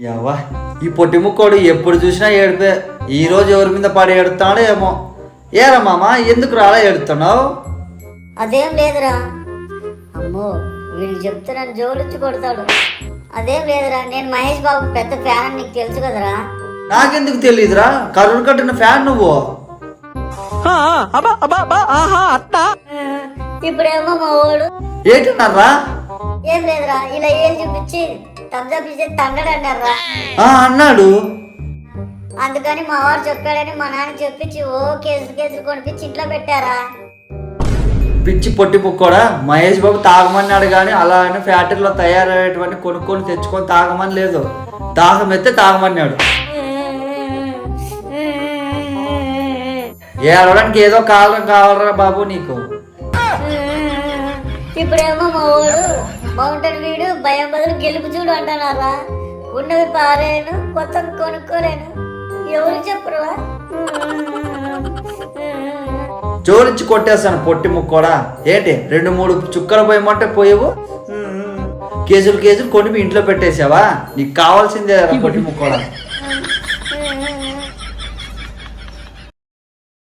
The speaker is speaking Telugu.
యవ్వా ఈ పొట్టి ముక్కోడు ఎప్పుడు చూసినా ఏడిపే. ఈ రోజు ఎవరి మీద పడి ఏడుతాడో ఏమో. ఏరా మామ ఎందుకు రాలా ఏడుతున్నావు? అదేం లేదురా. అమ్మో వీడికి చెప్తే నన్ను జోలిచ్చి కొడతాడు. అదేం లేదురా, నేను మహేష్ బాబు పెద్ద ఫ్యాన్, నీకు తెలుసు కదరా. నాకెందుకు తెలియదురా, కరుణ కట్టిన ఫ్యాన్ నువ్వు. ఇప్పుడేమో మా వాడు ఏంటన్నారా? ఏం లేదురా, ఇలా ఏం చూపించి థమ్స్అప్ ఇచ్చే తంగడు అన్నారా. అన్నాడు. అందుకని మా వాడు చెప్పాడని మా నాన్న చెప్పించి ఓ కేసులు కొనిపించి ఇంట్లో పెట్టారా. పిచ్చి పొట్టి పుక్కోడా, మహేష్ బాబు తాగమన్నాడు కానీ అలా అని ఫ్యాక్టరీలో తయారయ్యేటువంటి కొనుక్కొని తెచ్చుకొని తాగమని లేదు. దాహం ఎత్తే తాగమన్నాడు. ఏడవడానికి ఏదో కారణం కావాలరా బాబు నీకు. ఇప్పుడేమో మా వాడు మౌంటైన్ వీడు భయం బదులు గెలుపు చూడు అంటున్నారా. ఉన్నవి పారేను, కొత్త కొనుక్కోలేను, ఎవరు చెప్పురా. జోలిచ్చి కొట్టేస్తాను పొట్టి ముక్కోడా. ఏంటి 2-3 చుక్కలు పోయమంటే పోయేవు, కేజీలు కొని ఇంట్లో పెట్టేసావా? నీకు కావాల్సిందే పొట్టి ముక్కోడా.